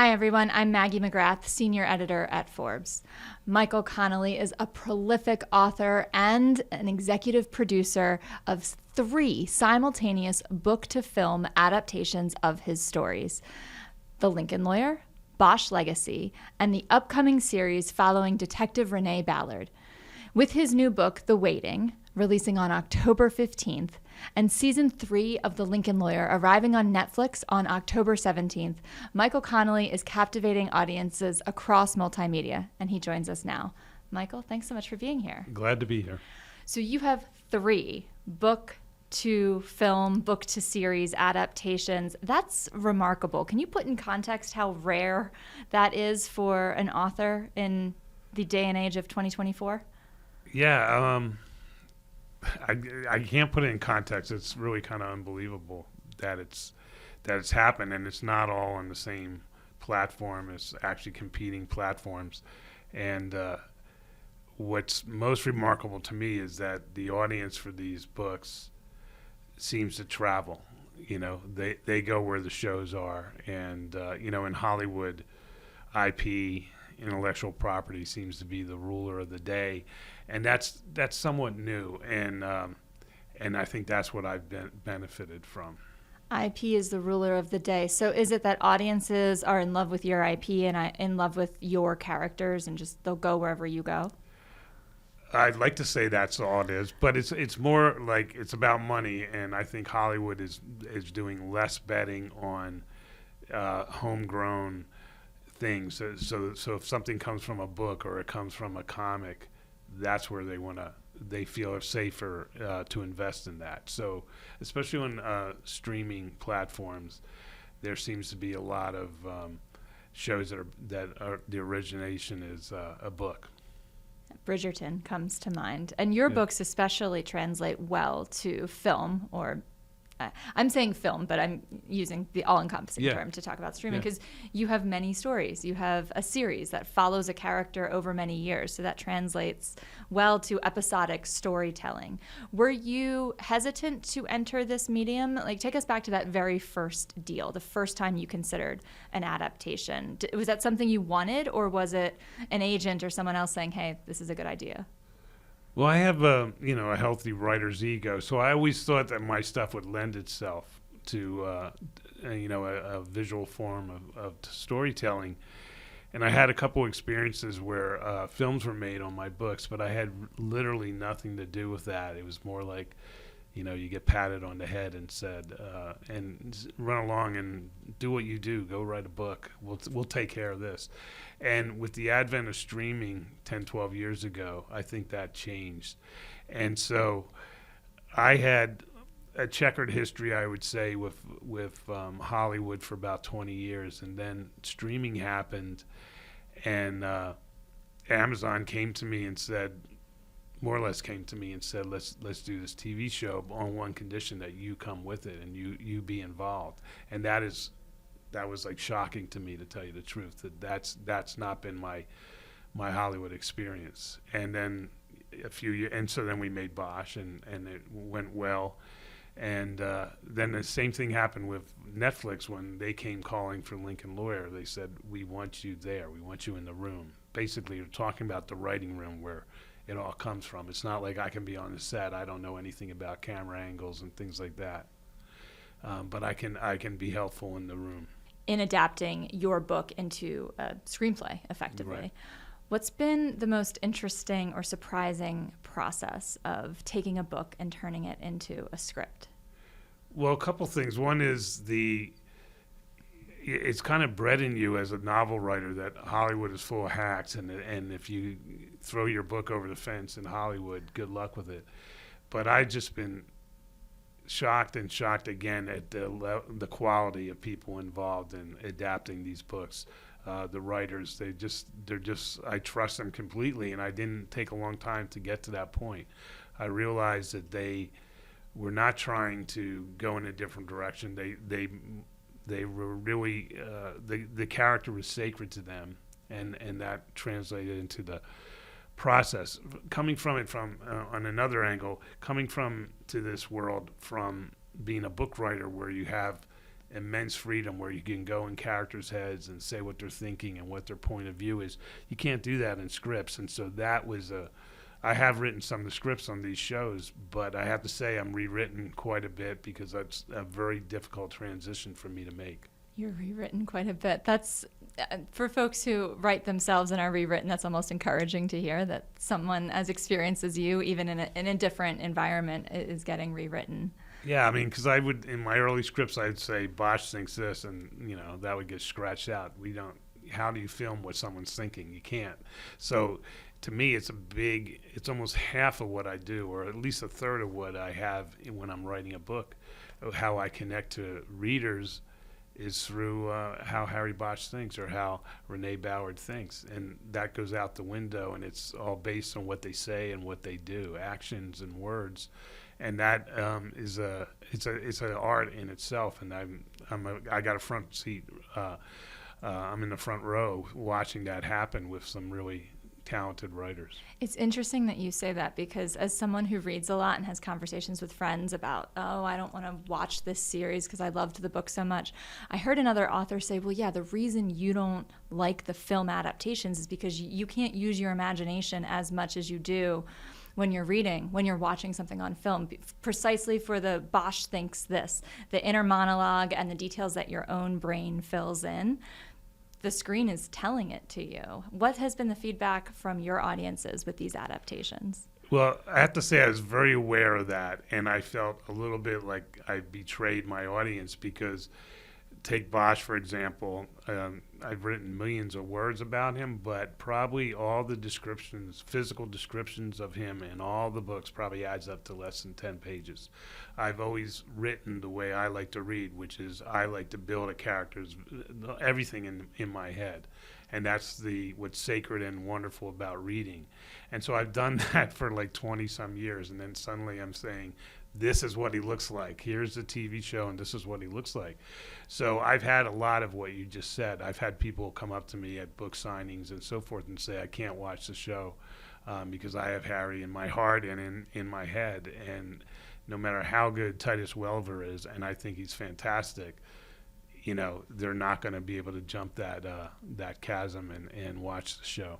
Hi, everyone. I'm Maggie McGrath, senior editor at Forbes. Michael Connelly is a prolific author and an executive producer of 3 simultaneous book-to-film adaptations of his stories: The Lincoln Lawyer, Bosch Legacy, and the upcoming series following Detective Renee Ballard. With his new book, The Waiting, releasing on October 15th, and season 3 of The Lincoln Lawyer arriving on Netflix on October 17th, Michael Connelly is captivating audiences across multimedia, and he joins us now. Michael, thanks so much for being here. Glad to be here. So you have 3 book to film, book to series adaptations. That's remarkable. Can you put in context how rare that is for an author in the day and age of 2024? Yeah, I can't put it in context. It's really kind of unbelievable that it's happened, and it's not all on the same platform. It's actually competing platforms. And what's most remarkable to me is that the audience for these books seems to travel. You know, they go where the shows are, and in Hollywood, IP, intellectual property, seems to be the ruler of the day, and that's somewhat new, and I think that's what I've benefited from. IP is the ruler of the day. So is it that audiences are in love with your IP and in love with your characters, and just they'll go wherever you go? I'd like to say that's all it is, but it's more like it's about money, and I think Hollywood is doing less betting on homegrown things. So if something comes from a book or it comes from a comic, that's where they feel are safer to invest in that. So especially on streaming platforms, there seems to be a lot of shows that are the origination is a book. Bridgerton comes to mind. And your books especially translate well to film, or I'm saying film, but I'm using the all-encompassing term to talk about streaming, because you have many stories. You have a series that follows a character over many years, so that translates well to episodic storytelling. Were you hesitant to enter this medium? Like, take us back to that very first deal, the first time you considered an adaptation. Was that something you wanted, or was it an agent or someone else saying, hey, this is a good idea? Well, I have a healthy writer's ego, so I always thought that my stuff would lend itself to a visual form of storytelling. And I had a couple experiences where films were made on my books, but I had literally nothing to do with that. It was more like, you get patted on the head and said, and run along and do what you do. Go write a book. We'll take care of this. And with the advent of streaming 10, 12 years ago, I think that changed. And so I had a checkered history, I would say, with Hollywood for about 20 years. And then streaming happened, and Amazon came to me and said, more or less came to me and said, let's do this TV show on one condition, that you come with it and you be involved. And that was like shocking to me, to tell you the truth. That's not been my Hollywood experience. And then a few years, and so then we made Bosch, and it went well. And then the same thing happened with Netflix when they came calling for Lincoln Lawyer. They said, we want you there. We want you in the room. Basically, you're talking about the writing room where it all comes from. It's not like I can be on the set. I don't know anything about camera angles and things like that. But I can be helpful in the room. In adapting your book into a screenplay, effectively. Right. What's been the most interesting or surprising process of taking a book and turning it into a script? Well, a couple things. One is it's kind of bred in you as a novel writer that Hollywood is full of hacks, and if you throw your book over the fence in Hollywood, good luck with it. But I've just been shocked again at the quality of people involved in adapting these books. The writers, they're just I trust them completely, and I didn't take a long time to get to that point. I realized that they were not trying to go in a different direction. They were really the character was sacred to them, and that translated into the process. Coming from it on another angle, coming from to this world from being a book writer where you have immense freedom where you can go in characters' heads and say what they're thinking and what their point of view is. You can't do that in scripts. And so that was I have written some of the scripts on these shows, but I have to say I'm rewritten quite a bit because that's a very difficult transition for me to make. You're rewritten quite a bit. That's for folks who write themselves and are rewritten. That's almost encouraging to hear that someone as experienced as you, even in a different environment, is getting rewritten. Yeah, I mean, because I would, in my early scripts, I'd say Bosch thinks this, and that would get scratched out. We don't. How do you film what someone's thinking? You can't. So, to me, it's almost half of what I do, or at least a third of what I have when I'm writing a book. How I connect to readers is through how Harry Bosch thinks or how Renee Ballard thinks, and that goes out the window, and it's all based on what they say and what they do, actions and words. And that it's an art in itself, and I got a front seat. I'm in the front row watching that happen with some really talented writers. It's interesting that you say that, because as someone who reads a lot and has conversations with friends about, I don't want to watch this series because I loved the book so much, I heard another author say, well, yeah, the reason you don't like the film adaptations is because you can't use your imagination as much as you do when you're watching something on film, precisely for the Bosch thinks this, the inner monologue and the details that your own brain fills in. The screen is telling it to you. What has been the feedback from your audiences with these adaptations? Well, I have to say I was very aware of that, and I felt a little bit like I betrayed my audience because take Bosch, for example. I've written millions of words about him, but probably all the descriptions, physical descriptions of him in all the books probably adds up to less than 10 pages. I've always written the way I like to read, which is I like to build a character's everything in my head. And that's what's sacred and wonderful about reading. And so I've done that for like 20 some years, and then suddenly I'm saying, this is what he looks like. Here's the TV show, and this is what he looks like. So I've had a lot of what you just said. I've had people come up to me at book signings and so forth and say, I can't watch the show because I have Harry in my heart and in my head. And no matter how good Titus Welliver is, and I think he's fantastic, they're not going to be able to jump that chasm and watch the show.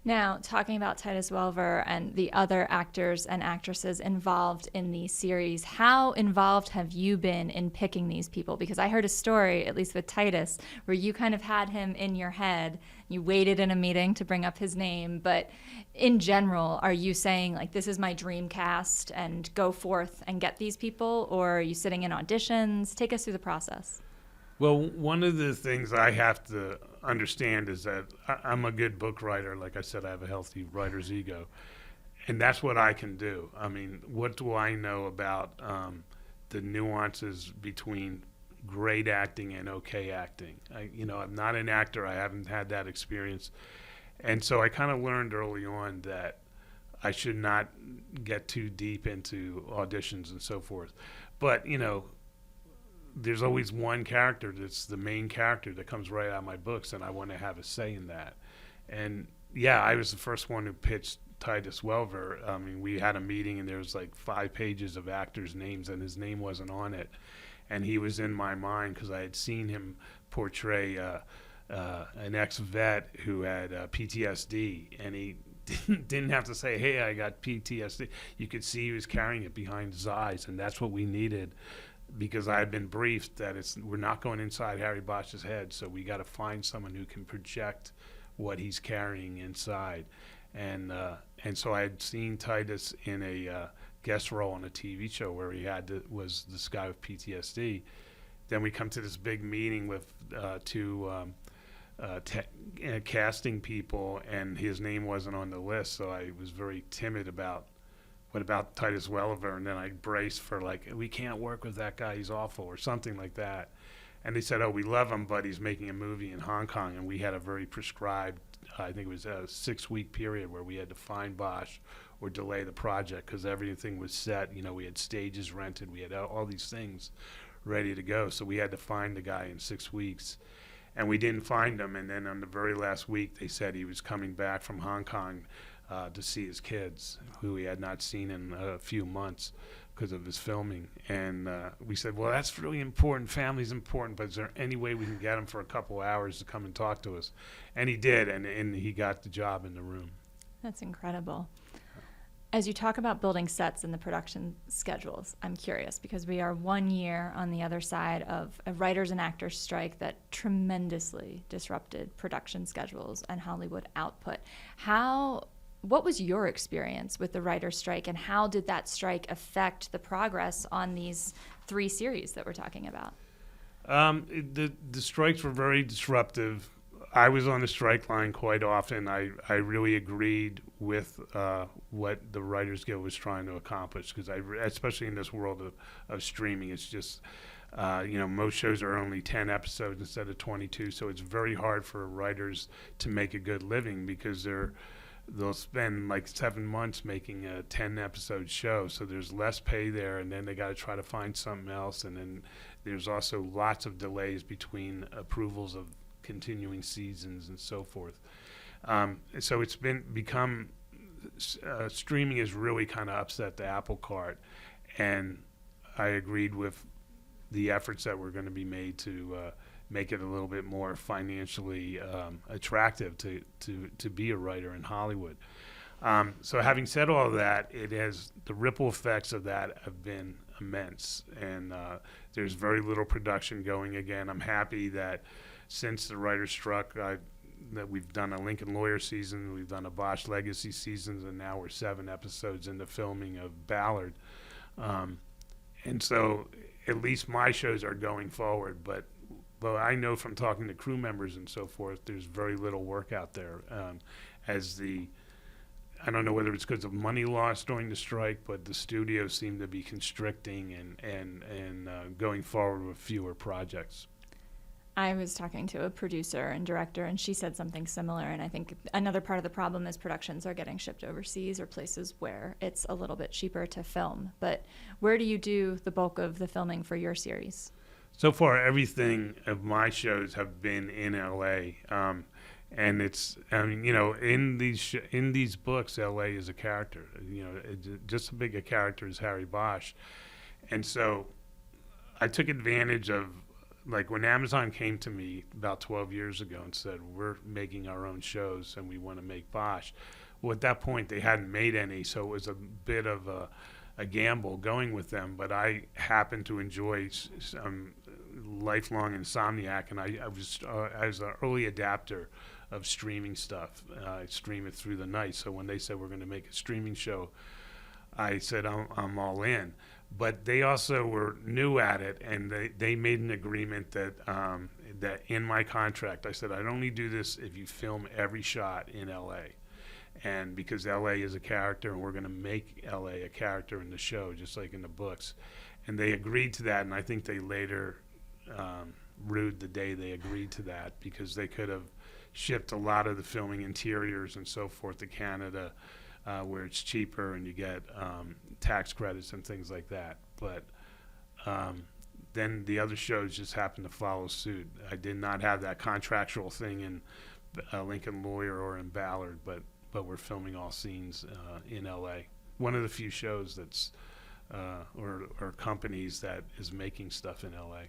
Now, talking about Titus Welliver and the other actors and actresses involved in the series, how involved have you been in picking these people? Because I heard a story, at least with Titus, where you kind of had him in your head. You waited in a meeting to bring up his name. But in general, are you saying, like, this is my dream cast and go forth and get these people? Or are you sitting in auditions? Take us through the process. Well, one of the things I have to understand is that I'm a good book writer. Like I said, I have a healthy writer's ego. And that's what I can do. I mean, what do I know about the nuances between great acting and okay acting? I'm not an actor. I haven't had that experience. And so I kind of learned early on that I should not get too deep into auditions and so forth. But, there's always one character that's the main character that comes right out of my books, and I want to have a say in that. And yeah, I was the first one who pitched Titus Welliver. I mean, we had a meeting, and there was like 5 pages of actors' names, and his name wasn't on it. And he was in my mind because I had seen him portray an ex-vet who had PTSD, and he didn't have to say, hey, I got PTSD. You could see he was carrying it behind his eyes, and that's what we needed. Because I had been briefed that we're not going inside Harry Bosch's head, so we got to find someone who can project what he's carrying inside, and so I had seen Titus in a guest role on a TV show where he was this guy with PTSD. Then we come to this big meeting with two casting people, and his name wasn't on the list, so I was very timid about. What about Titus Welliver? And then I braced for we can't work with that guy, he's awful, or something like that. And they said, we love him, but he's making a movie in Hong Kong. And we had a very prescribed, I think it was a 6-week period where we had to find Bosch or delay the project because everything was set. We had stages rented, we had all these things ready to go. So we had to find the guy in 6 weeks. And we didn't find him. And then on the very last week, they said he was coming back from Hong Kong to see his kids, who he had not seen in a few months. because of his filming. And we said, well, that's really important. Family's important, but is there any way we can get him for a couple hours to come and talk to us? And he did, and he got the job in the room. That's incredible. As you talk about building sets and the production schedules, I'm curious because we are 1 year on the other side of a writers and actors strike that tremendously disrupted production schedules and Hollywood output. What was your experience with the writers' strike, and how did that strike affect the progress on these 3 series that we're talking about? The strikes were very disruptive. I was on the strike line quite often. I really agreed with what the Writers Guild was trying to accomplish, because especially in this world of streaming, it's just, most shows are only 10 episodes instead of 22, so it's very hard for writers to make a good living because they'll spend like 7 months making a 10-episode show, so there's less pay there, and then they got to try to find something else, and then there's also lots of delays between approvals of continuing seasons and so forth. So it's become streaming has really kind of upset the apple cart, and I agreed with the efforts that were going to be made to make it a little bit more financially attractive to be a writer in Hollywood. So having said all of that, the ripple effects of that have been immense, and there's very little production going again. I'm happy that since the writer's struck, that we've done a Lincoln Lawyer season, we've done a Bosch Legacy seasons, and now we're 7 episodes into filming of Ballard. And so at least my shows are going forward, but I know from talking to crew members and so forth, there's very little work out there. I don't know whether it's because of money loss during the strike, but the studios seem to be constricting and going forward with fewer projects. I was talking to a producer and director, and she said something similar, and I think another part of the problem is productions are getting shipped overseas or places where it's a little bit cheaper to film. But where do you do the bulk of the filming for your series? So far, everything of my shows have been in L.A., and it's, in these books, L.A. is a character. Just as big a character as Harry Bosch. And so I took advantage of, like, when Amazon came to me about 12 years ago and said, we're making our own shows and we want to make Bosch. Well, at that point, they hadn't made any, so it was a bit of a gamble going with them. But I happened to enjoy some lifelong insomniac, and I was an early adapter of streaming stuff. I stream it through the night. So when they said we're going to make a streaming show, I said I'm all in. But they also were new at it, and they made an agreement that that in my contract, I said I'd only do this if you film every shot in L.A. And because L.A. is a character, and we're going to make L.A. a character in the show, just like in the books. And they agreed to that, and I think they later rued the day they agreed to that, because they could have shipped a lot of the filming interiors and so forth to Canada, where it's cheaper and you get tax credits and things like that. But then the other shows just happened to follow suit. I did not have that contractual thing in Lincoln Lawyer or in Ballard, but we're filming all scenes in L.A. One of the few shows that's or companies that is making stuff in L.A.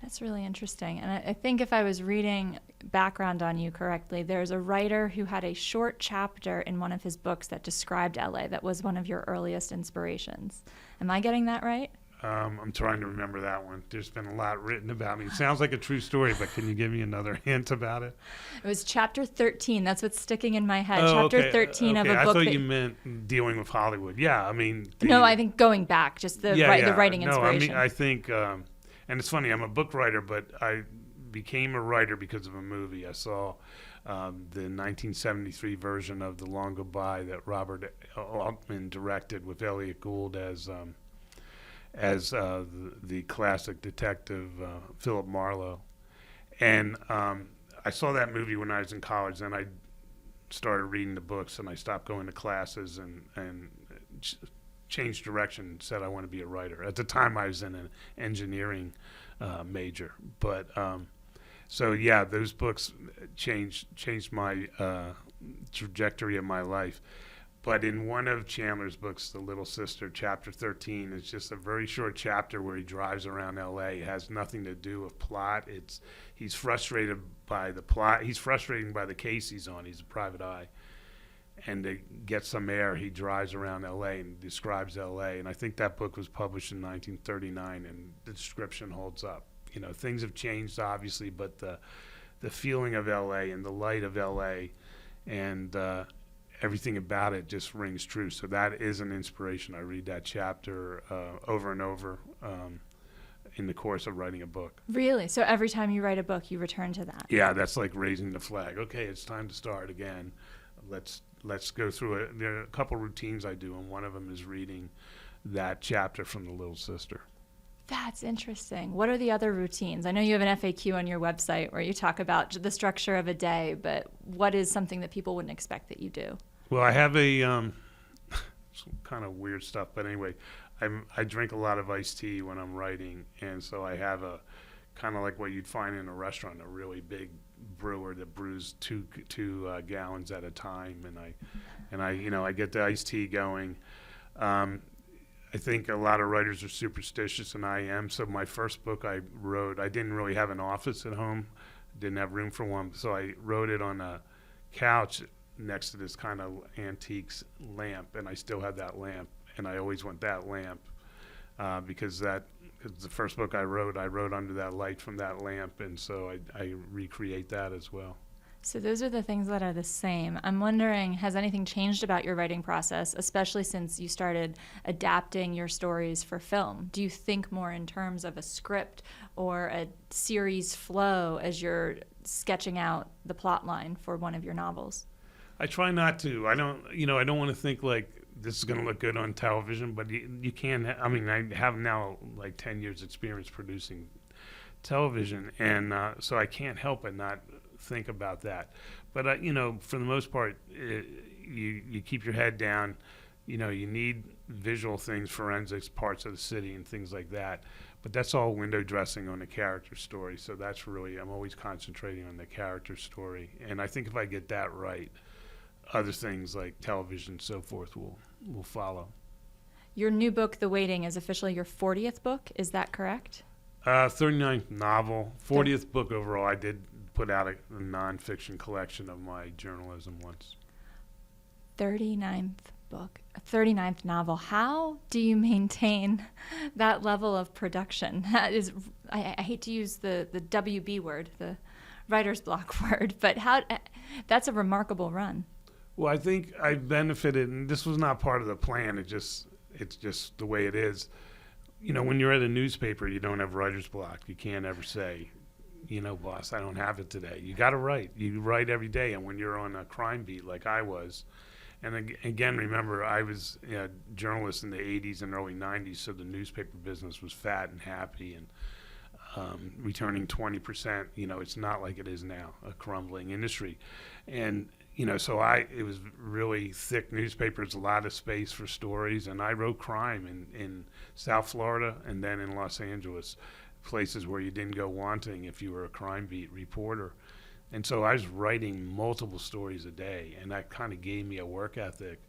That's really interesting. And I think if I was reading background on you correctly, there's a writer who had a short chapter in one of his books that described LA that was one of your earliest inspirations. Am I getting that right? I'm trying to remember that one. There's been a lot written about me. It sounds like a true story, but can you give me another hint about it? It was chapter 13. That's what's sticking in my head. Chapter 13 of a book. I thought you meant dealing with Hollywood. Yeah, I mean. No, I think going back, just the writing inspiration. No, I think. And it's funny, I'm a book writer, but I became a writer because of a movie. I saw the 1973 version of The Long Goodbye that Robert Altman directed with Elliot Gould as the classic detective Philip Marlowe. And I saw that movie when I was in college. Then I started reading the books, and I stopped going to classes and changed direction, said I want to be a writer. At the time, I was in an engineering major. But so, yeah, those books changed my trajectory of my life. But in one of Chandler's books, The Little Sister, chapter 13, is just a very short chapter where he drives around L.A. It has nothing to do with plot. He's frustrated by the plot. He's frustrated by the case he's on. He's a private eye. And to get some air, he drives around L.A. and describes L.A. And I think that book was published in 1939, and the description holds up. Things have changed, obviously, but the feeling of L.A. and the light of L.A. and everything about it just rings true. So that is an inspiration. I read that chapter over and over in the course of writing a book. Really? So every time you write a book, you return to that? Yeah, that's like raising the flag. Okay, it's time to start again. Let's go through it. There are a couple routines I do, and one of them is reading that chapter from The Little Sister. That's interesting. What are the other routines? I know you have an FAQ on your website where you talk about the structure of a day, but what is something that people wouldn't expect that you do? Well, I have a some kind of weird stuff, but anyway, I drink a lot of iced tea when I'm writing, and so I have a kind of like what you'd find in a restaurant, a really big brewer that brews two gallons at a time, and I get the iced tea going. I think a lot of writers are superstitious, and I am. So my first book I wrote, I didn't really have an office at home, didn't have room for one, so I wrote it on a couch next to this kind of antiques lamp, and I still have that lamp, and I always want that lamp because the first book I wrote under that light from that lamp, and so I recreate that as well. So those are the things that are the same. I'm wondering, has anything changed about your writing process, especially since you started adapting your stories for film? Do you think more in terms of a script or a series flow as you're sketching out the plot line for one of your novels? I try not to. I don't want to think like this is going to look good on television, but you can. I mean, I have now like 10 years experience producing television, and so I can't help but not think about that. But for the most part, you keep your head down. You need visual things, forensics, parts of the city, and things like that. But that's all window dressing on the character story. So that's really, I'm always concentrating on the character story. And I think if I get that right, other things like television and so forth will follow. Your new book, The Waiting, is officially your 40th book. Is that correct? 39th novel, 40th book overall. I did put out a nonfiction collection of my journalism once. 39th book, a 39th novel. How do you maintain that level of production? That is, I hate to use the WB word, the writer's block word, but that's a remarkable run. Well, I think I benefited, and this was not part of the plan. It's just the way it is. When you're at a newspaper, you don't have writer's block. You can't ever say, boss, I don't have it today. You got to write. You write every day. And when you're on a crime beat like I was, and again, remember, I was a journalist in the 80s and early 90s, so the newspaper business was fat and happy and returning 20%. It's not like it is now, a crumbling industry. And so it was really thick newspapers, a lot of space for stories, and I wrote crime in South Florida and then in Los Angeles, places where you didn't go wanting if you were a crime beat reporter. And so I was writing multiple stories a day, and that kind of gave me a work ethic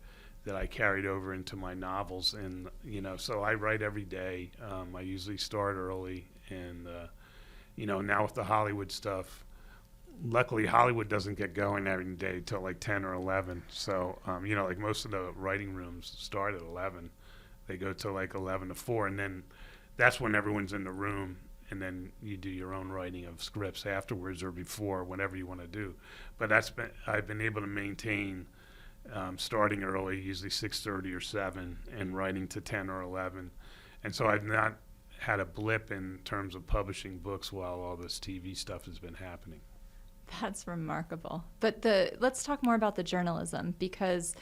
that I carried over into my novels. And, so I write every day. I usually start early, and, now with the Hollywood stuff, luckily Hollywood doesn't get going every day till like 10 or 11. So, like most of the writing rooms start at 11. They go till like 11 to 4, and then that's when everyone's in the room, and then you do your own writing of scripts afterwards or before, whatever you want to do. But I've been able to maintain starting early, usually 6:30 or 7, and writing to 10 or 11. And so I've not had a blip in terms of publishing books while all this TV stuff has been happening. That's remarkable. But let's talk more about the journalism, because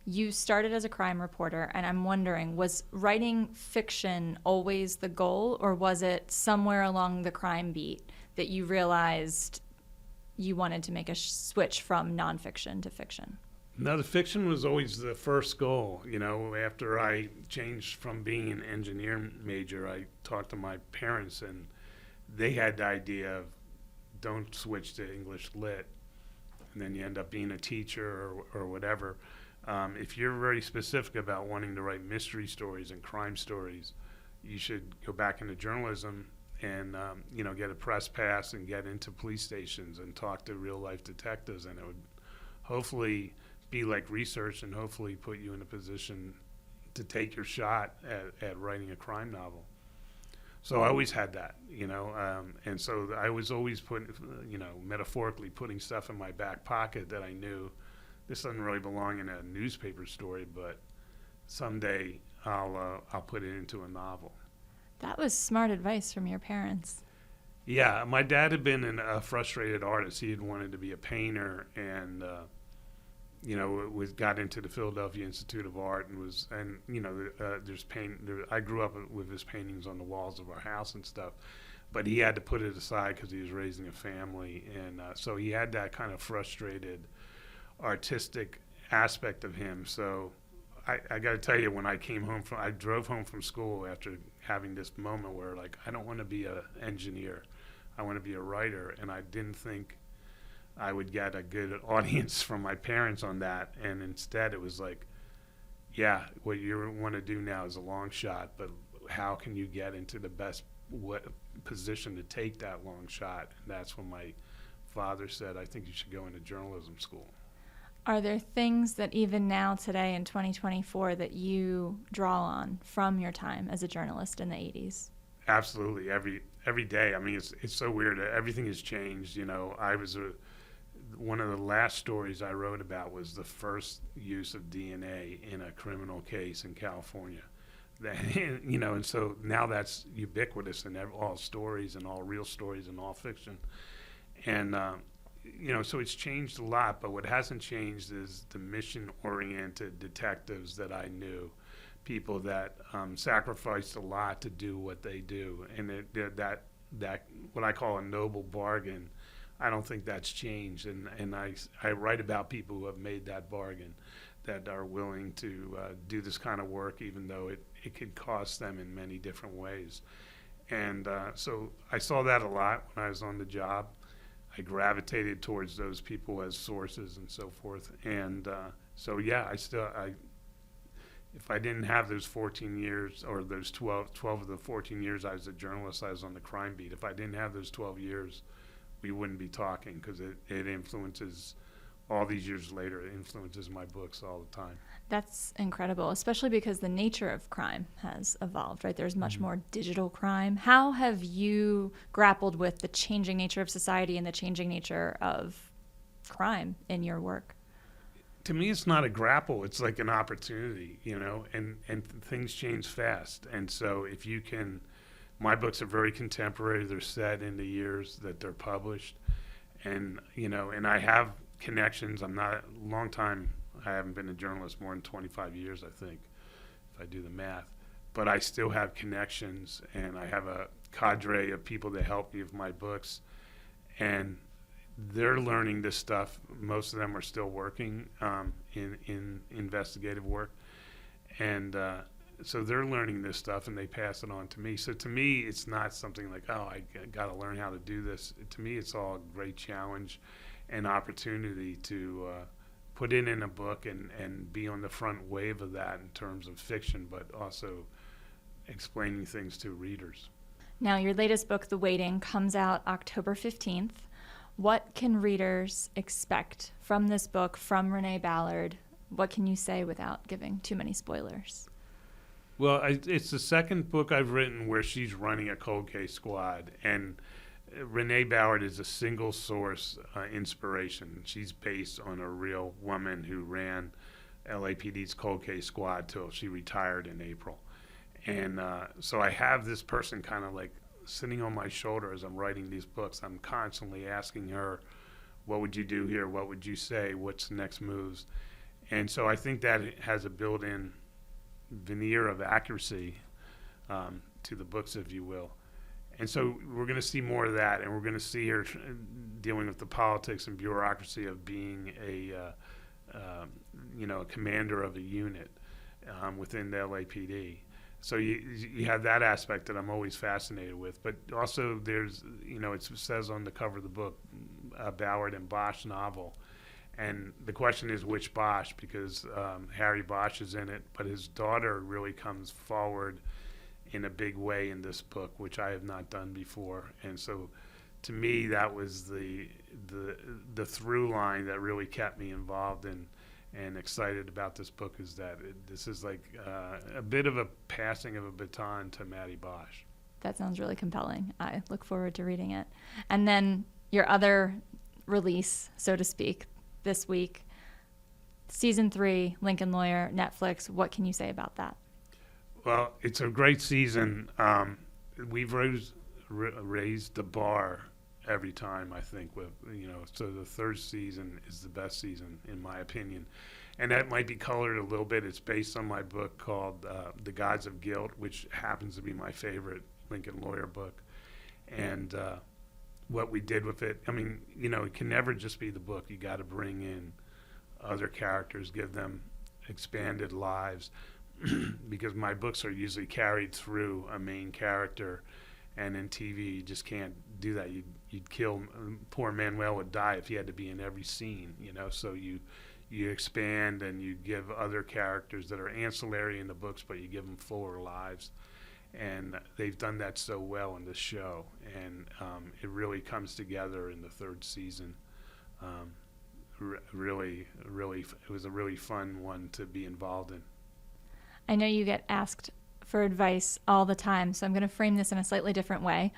you started as a crime reporter, and I'm wondering, was writing fiction always the goal, or was it somewhere along the crime beat that you realized you wanted to make a switch from nonfiction to fiction? No, the fiction was always the first goal. After I changed from being an engineer major, I talked to my parents, and they had the idea of don't switch to English lit, and then you end up being a teacher or whatever. If you're very specific about wanting to write mystery stories and crime stories, you should go back into journalism and get a press pass and get into police stations and talk to real life detectives, and it would hopefully be like research and hopefully put you in a position to take your shot at writing a crime novel. So I always had that, and so I was always putting, metaphorically putting stuff in my back pocket that I knew this doesn't really belong in a newspaper story, but someday I'll put it into a novel. That was smart advice from your parents. Yeah, my dad had been a frustrated artist. He had wanted to be a painter, and got into the Philadelphia Institute of Art, and there's I grew up with his paintings on the walls of our house and stuff, but he had to put it aside because he was raising a family, and so he had that kind of frustrated artistic aspect of him. So I got to tell you, when I drove home from school after having this moment where, like, I don't want to be an engineer, I want to be a writer, and I didn't think I would get a good audience from my parents on that, and instead it was like, yeah, what you want to do now is a long shot, but how can you get into the best position to take that long shot? And that's when my father said, I think you should go into journalism school. Are there things that even now today in 2024 that you draw on from your time as a journalist in the 80s? Absolutely, every day. I mean, it's so weird. Everything has changed. One of the last stories I wrote about was the first use of DNA in a criminal case in California. And so now that's ubiquitous in all stories and all real stories and all fiction. And so it's changed a lot, but what hasn't changed is the mission-oriented detectives that I knew, people that sacrificed a lot to do what they do, and that what I call a noble bargain. I don't think that's changed, and I write about people who have made that bargain, that are willing to do this kind of work, even though it could cost them in many different ways. And so I saw that a lot when I was on the job. I gravitated towards those people as sources and so forth. And so, yeah, if I didn't have those 14 years, or those 12 of the 14 years I was a journalist, I was on the crime beat. If I didn't have those 12 years, we wouldn't be talking, because it influences, all these years later, it influences my books all the time. That's incredible, especially because the nature of crime has evolved, right? There's much more digital crime. How have you grappled with the changing nature of society and the changing nature of crime in your work? To me, it's not a grapple. It's like an opportunity, and things change fast. And so if you can, my books are very contemporary. They're set in the years that they're published. And, and I have connections. I'm not a long time. I haven't been a journalist more than 25 years, I think, if I do the math. But I still have connections, and I have a cadre of people that help me with my books. And they're learning this stuff. Most of them are still working in investigative work. And so they're learning this stuff, and they pass it on to me. So to me, it's not something like, oh, I got to learn how to do this. To me, it's all a great challenge and opportunity to put it in a book and be on the front wave of that in terms of fiction, but also explaining things to readers. Now, your latest book, The Waiting, comes out October 15th. What can readers expect from this book, from Renee Ballard? What can you say without giving too many spoilers? Well, it's the second book I've written where she's running a cold case squad, and Renee Ballard is a single source inspiration. She's based on a real woman who ran LAPD's cold case squad till she retired in April. And so I have this person kind of like sitting on my shoulder as I'm writing these books. I'm constantly asking her, what would you do here? What would you say? What's the next moves? And so I think that it has a built-in veneer of accuracy to the books, if you will. And so we're going to see more of that, and we're going to see her dealing with the politics and bureaucracy of being a commander of a unit within the LAPD. So you have that aspect that I'm always fascinated with. But also there's, it says on the cover of the book, a Ballard and Bosch novel. And the question is which Bosch, because Harry Bosch is in it, but his daughter really comes forward in a big way in this book, which I have not done before. And so to me, that was the through line that really kept me involved and excited about this book, is that this is like a bit of a passing of a baton to Maddie Bosch. That sounds really compelling. I look forward to reading it. And then your other release, so to speak, this week, season 3, Lincoln Lawyer, Netflix. What can you say about that? Well, it's a great season. We've raised the bar every time, I think. So the third season is the best season, in my opinion. And that might be colored a little bit. It's based on my book called The Gods of Guilt, which happens to be my favorite Lincoln Lawyer book. And what we did with it, I mean, it can never just be the book. You got to bring in other characters, give them expanded lives, because my books are usually carried through a main character, and in TV you just can't do that. You'd kill. Poor Manuel would die if he had to be in every scene, So you expand and you give other characters that are ancillary in the books, but you give them fuller lives. And they've done that so well in this show, and it really comes together in the third season. Really, it was a really fun one to be involved in. I know you get asked for advice all the time, so I'm going to frame this in a slightly different way.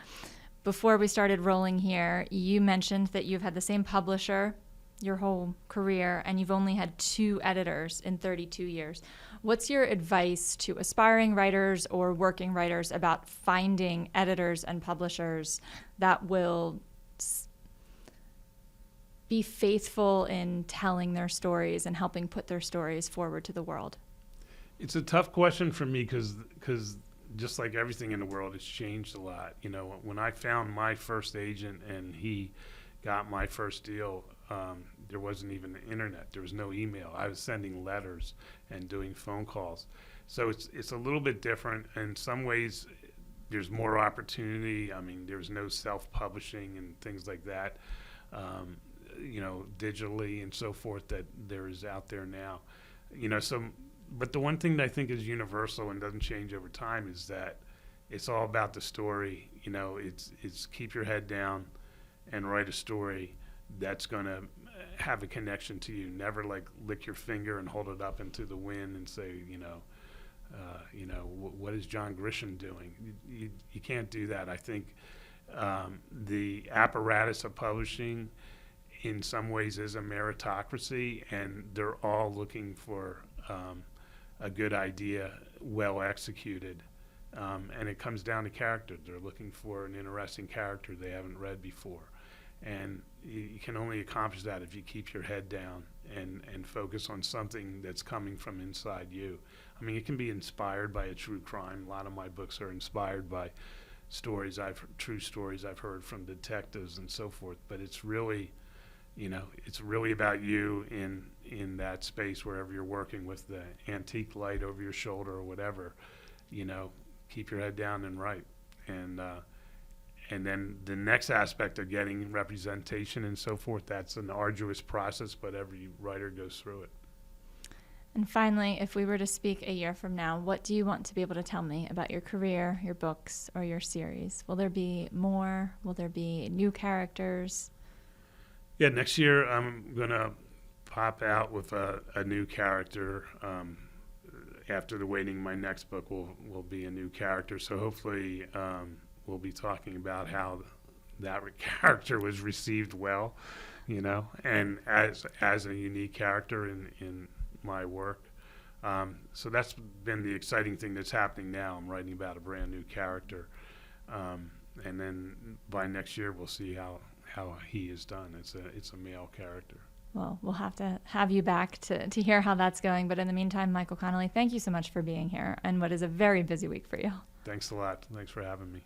Before we started rolling here, you mentioned that you've had the same publisher your whole career, and you've only had 2 editors in 32 years. What's your advice to aspiring writers or working writers about finding editors and publishers that will be faithful in telling their stories and helping put their stories forward to the world? It's a tough question for me because just like everything in the world, it's changed a lot. When I found my first agent and he got my first deal, there wasn't even the internet. There was no email. I was sending letters and doing phone calls. So it's a little bit different. In some ways, there's more opportunity. I mean, there's no self-publishing and things like that, digitally and so forth that there is out there now. But the one thing that I think is universal and doesn't change over time is that it's all about the story. It's keep your head down and write a story that's going to have a connection to you. Never lick your finger and hold it up into the wind and say, what is John Grisham doing? You can't do that. I think the apparatus of publishing in some ways is a meritocracy, and they're all looking for a good idea well executed. And it comes down to character. They're looking for an interesting character they haven't read before. And you can only accomplish that if you keep your head down and focus on something that's coming from inside you. I mean, it can be inspired by a true crime. A lot of my books are inspired by true stories I've heard from detectives and so forth. But it's really, it's really about you in that space wherever you're working with the antique light over your shoulder or whatever. Keep your head down and write. And then the next aspect of getting representation and so forth, that's an arduous process, but every writer goes through it. And finally, if we were to speak a year from now, what do you want to be able to tell me about your career, your books, or your series? Will there be more? Will there be new characters? Yeah, next year I'm going to pop out with a new character. After the waiting, my next book will be a new character. So hopefully we'll be talking about how that character was received well, and as a unique character in my work. So that's been the exciting thing that's happening now. I'm writing about a brand new character. And then by next year, we'll see how he is done. It's a male character. Well, we'll have to have you back to hear how that's going. But in the meantime, Michael Connelly, thank you so much for being here and what is a very busy week for you. Thanks a lot. Thanks for having me.